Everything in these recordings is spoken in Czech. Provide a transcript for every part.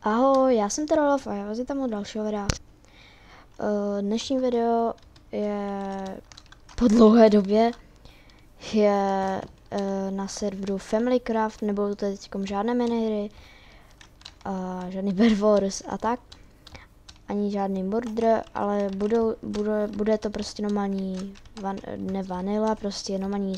Ahoj, já jsem Terolov a já vás vítám u dalšího videa. Dnešní video je po dlouhé době je na serveru FamilyCraft, nebudou to teďkom žádné minihry, žádný Bed Wars a tak, ani žádný Murder, ale bude to prostě normální, ne vanilla, prostě normální,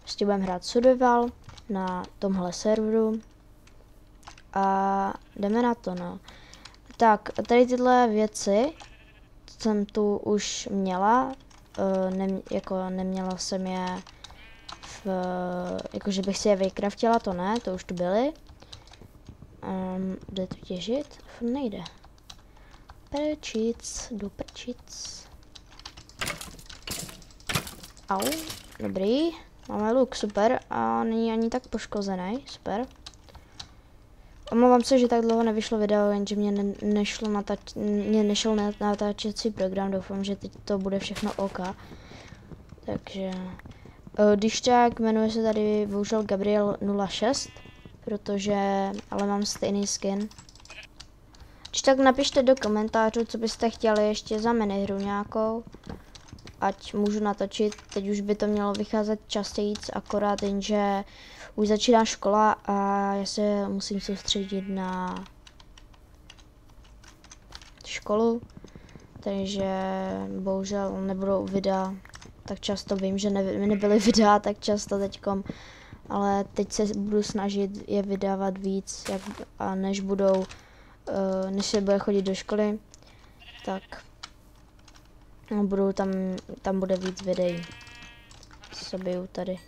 prostě budeme hrát survival na tomhle serveru. A jdeme na to, no. Tak, tady tyhle věci jsem tu už měla, neměla jsem je jakože bych si je vykraftila, to ne, to už tu byly. Jde to těžit? Nejde. Prčic, do prčic. Au, dobrý, máme luk, super, a není ani tak poškozený, super. Omlouvám se, že tak dlouho nevyšlo video, jenže mě nešel natáčecí program, doufám, že teď to bude všechno OK. Takže, když tak, jmenuje se tady bohužel Gabriel 06, protože, ale mám stejný skin. Když tak napište do komentářů, co byste chtěli ještě za minihru nějakou, ať můžu natočit, teď už by to mělo vycházet častěji, akorát jenže už začíná škola a já se musím soustředit na školu, takže bohužel nebudou videa tak často, vím, že nebyly videa tak často teďkom, ale teď se budu snažit je vydávat víc, a než se bude chodit do školy, tak tam bude víc videí. Sobiju tady.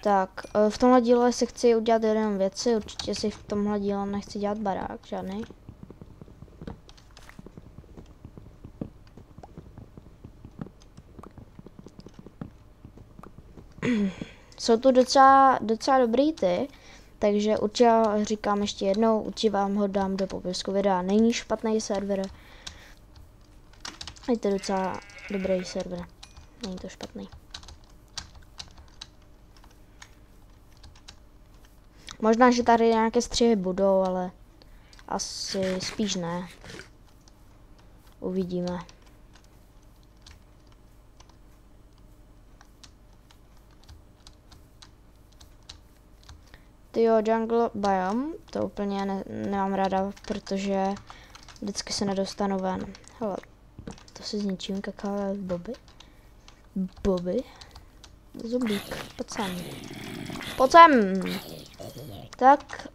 Tak, v tomhle díle si chci udělat jenom věci, určitě si v tomhle díle nechci dělat barák, žádný. Jsou tu docela dobrý ty, takže určitě říkám ještě jednou, určitě vám ho dám do popisku videa. Není špatný server, je to docela dobrý server, není to špatný. Možná, že tady nějaké střihy budou, ale asi spíš ne. Uvidíme. Tyjo, jungle biome, to úplně nemám ráda, protože vždycky se nedostanu ven. Hele, to si zničím, kakaové boby. Boby? Zublík, pojď sem. Pojď sem! Tak.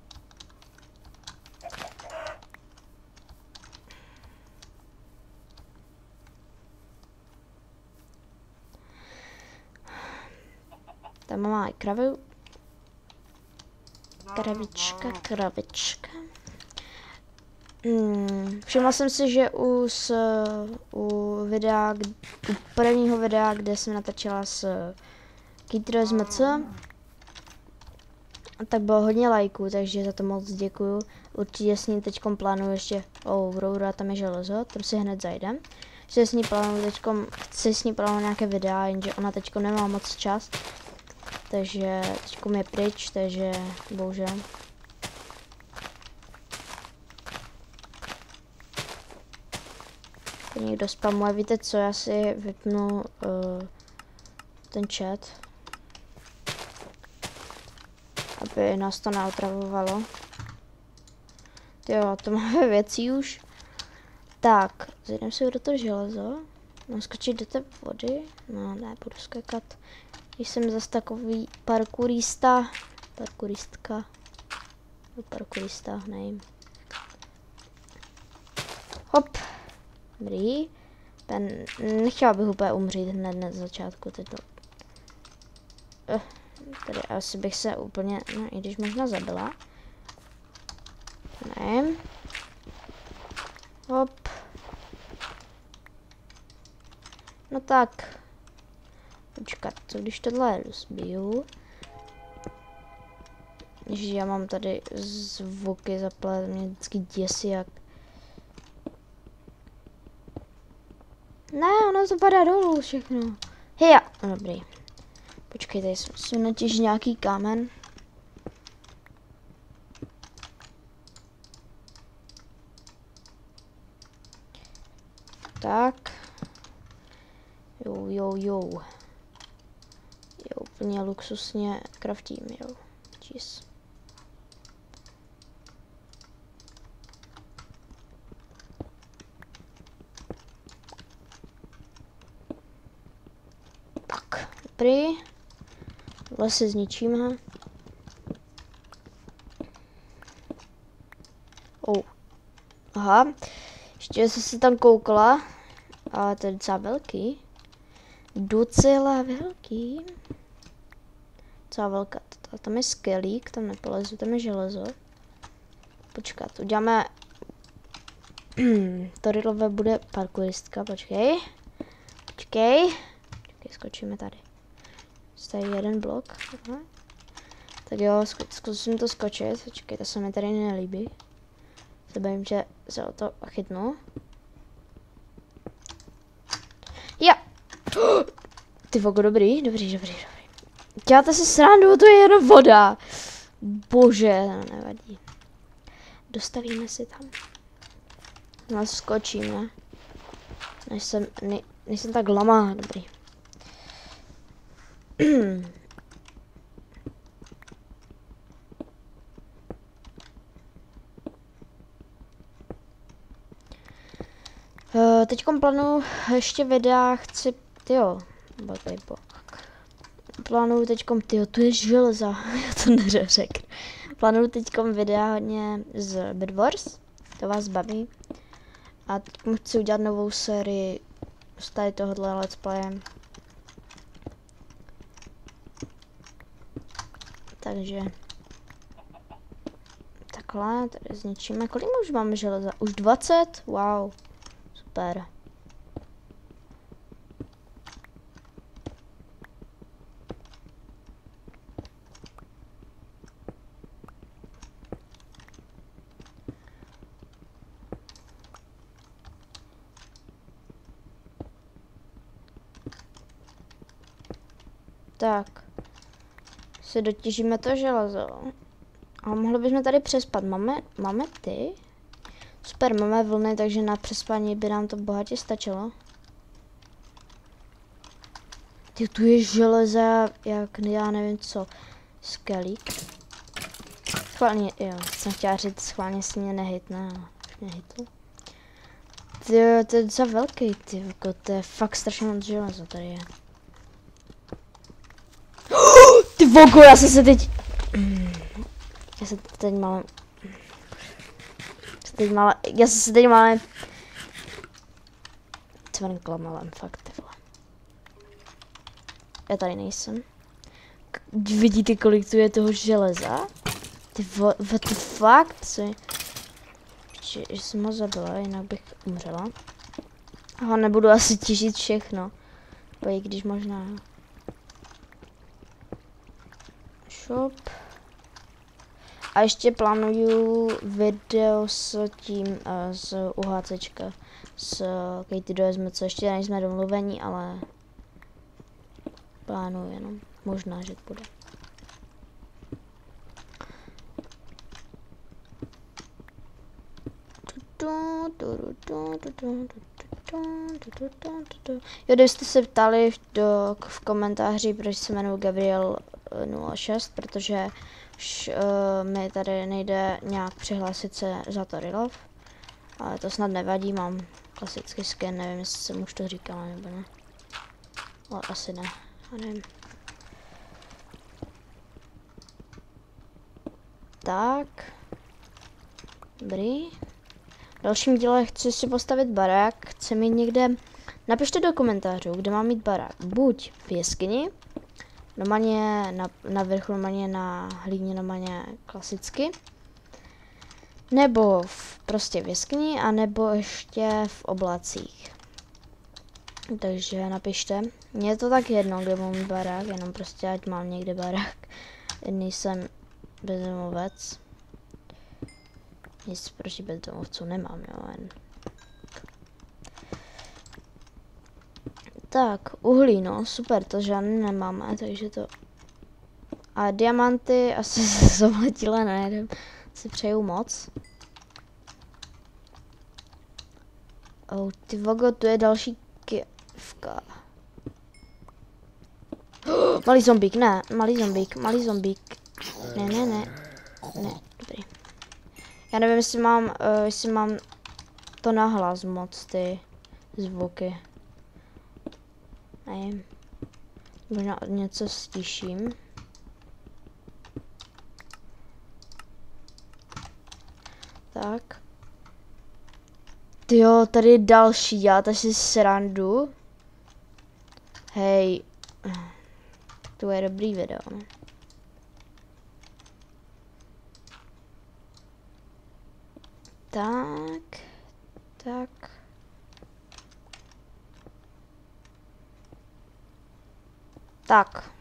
Tam máme kravu. Kravička. Všimla jsem si, že u prvního videa, kde jsem natáčela s Kytro z MC, tak bylo hodně lajků, takže za to moc děkuju. Určitě s ním teďkom plánuju ještě, Aurora, tam je železo, tam si hned zajdem. Chci s ní plánovat nějaké videa, jenže ona teďkom nemá moc čas. Takže teďkom je pryč, takže bohužel. Někdo spamuje, víte co, já si vypnu ten chat, aby nás to neotravovalo. Jo, to máme věcí už. Tak, zajdeme si do toho železo. Mám skočit do té vody? No, ne, budu skakat. Když jsem zase takový parkourista, nevím. Hop, dobrý. Nechtěla bych úplně umřít hned na začátku. Tady asi bych se úplně, no i když možná zabila. Ne. Hop. No tak. Počkat, co když tohle rozbiju? Ježiš, já mám tady zvuky zaplé, mě vždycky děsí jak. Ne, ono to padá dolů všechno. Heja, dobrý. Počkej, tady si musím natěžit nějaký kámen. Tak. Jo. Úplně luxusně kraftím, jo. Cheese. Tak, dobrý. Lesy zničíme. Aha. Ještě jsem se tam koukla. Ale to je docela velký. Docela velký. Docela velká. Tam je skelík, tam nepolezu, tam je železo. Počkat, uděláme... Torilové bude parkouristka, počkej, skočíme tady. Tady jeden blok. Aha. Tak jo, zkusím to skočit, počkej, to se mi tady nelíbí. Se bojím, že se o to chytnu. Ja! Ty vogo, dobrý. Děláte si srandu, to je jenom voda. Bože, no nevadí. Dostavíme si tam. No, skočíme. Nejsem tak lama, dobrý. Teďkom plánuju ještě videa, chci, plánuju teďkom, tu je železa, já to neřeknu. Plánuju teďkom videa hodně z Bed Wars, to vás baví. A teďkom chci udělat novou sérii z tady tohohle let's playe. Takže takhle, tady zničíme. Kolik už máme železa? Už 20? Wow. Super. Tak. Si dotěžíme to železo. A mohli bychom tady přespat. Máme ty? Super, máme vlny, takže na přespání by nám to bohatě stačilo. Ty, tu je železa, jak já nevím co. Skelík. Schválně, jo, jsem chtěla říct, schválně si mě nehitne, ale mě hitl. Ty, to je docela velký, ty, to je fakt strašně moc železa tady je. Ty vogo, já jsem se teď malé cvrnkla fakt, ty vole. Já tady nejsem. Vidíte, kolik tu je toho železa? Ty what the fuck, co? Že jsem ho zabila, jinak bych umřela. A nebudu asi těžit všechno. I když možná. Shop. A ještě plánuju video s tím, z UHCčka, s Katie do co ještě nejsme domluvení, ale plánuju jenom, možná, že to bude. Jo, kdybyste se ptali v komentáři, proč se jmenuji Gabriel 06, protože už mi tady nejde nějak přihlásit se za Torilov, ale to snad nevadí, mám klasický skin, nevím, jestli jsem už to říkala nebo ne, ale asi ne, já nevím. Tak, dobrý. V dalším díle chci si postavit barák, chci mít někde, napište do komentářů, kde mám mít barák, buď v jeskyni, normálně na vrchu, normálně na hlíně, normálně klasicky. Nebo prostě v jeskyni, anebo ještě v oblacích. Takže napište. Mně je to tak jedno, kde mám barák, jenom prostě ať mám někde barák. Nejsem bezdomovec. Nic proti bezdomovců nemám, jo, jen. Tak, uhlí, no, super, to žádný nemáme, takže to... A diamanty asi zomletile nejedem, si přeju moc. Oh, ty vogo, tu je další kivka. Malý zombík, ne, malý zombík. Ne, dobrý. Já nevím, jestli mám to nahlas moc, ty zvuky. Nevím. Možná něco stiším. Tak. Tyjo, tady je další, já tady si srandu. Hej. To je dobrý video, ne? Tak. Tak.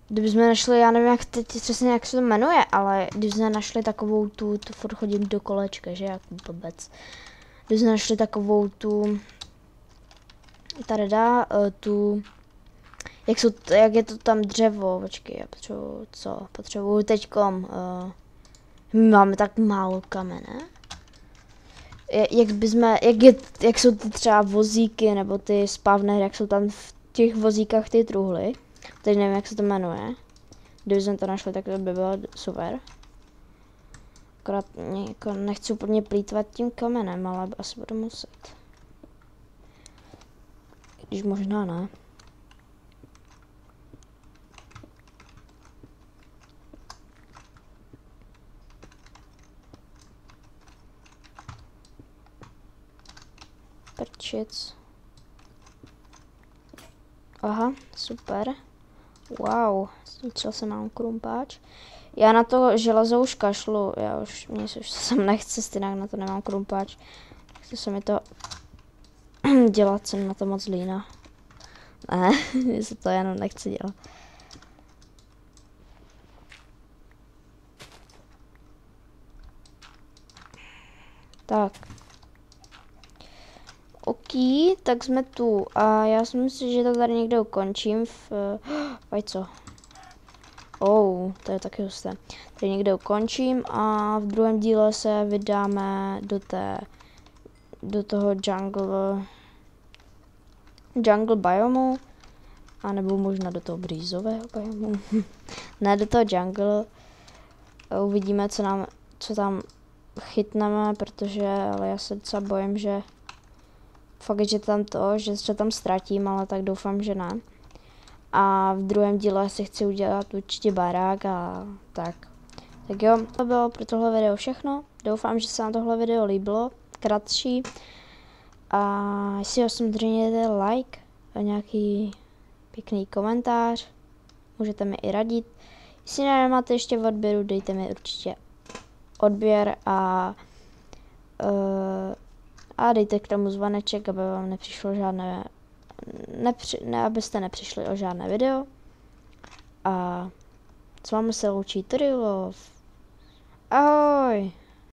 Kdybychom našli, já nevím, jak teď přesně jak se to jmenuje, ale když jsme našli takovou tu furt chodím do kolečka, že, jak blbec. Když jsme našli takovou tu, tady dá, tu, jak je to tam dřevo, počkej, já potřebuju teďkom, my máme tak málo kamene. Jak jsou ty třeba vozíky, nebo ty spavné, jak jsou tam v těch vozíkách ty truhly. Teď nevím, jak se to jmenuje. Kdybychom to našli, tak to by bylo super. Akorát jako nechci úplně plýtvat tím kamenem, ale asi budu muset. Když možná ne. Prčic. Aha, super. Wow, třeba se mám krumpáč. Já na to železo už kašlu, mě už sem nechce, stejně na to nemám krumpáč. Chce se mi to dělat, jsem na to moc lína. Ne, se to jenom nechci dělat. Tak. OK, tak jsme tu a já si myslím, že to tady někde ukončím v... Vajco. To je taky husté. Tady někde ukončím a v druhém díle se vydáme do toho jungle biomu, a nebo možná do toho brýzového biomu. Ne, do toho jungle. Uvidíme, co tam chytneme, ale já se docela bojím, že fakt, že se tam ztratím, ale tak doufám, že ne. A v druhém díle si chci udělat určitě barák a tak. Tak jo, to bylo pro tohle video všechno. Doufám, že se vám tohle video líbilo, kratší. A jestli ho samozřejmě dejte like a nějaký pěkný komentář, můžete mi i radit. Jestli nemáte ještě v odběru, dejte mi určitě odběr a dejte k tomu zvoneček, aby vám nepřišlo žádné, abyste nepřišli o žádné video. A s vámi se loučí Trilov. Ahoj!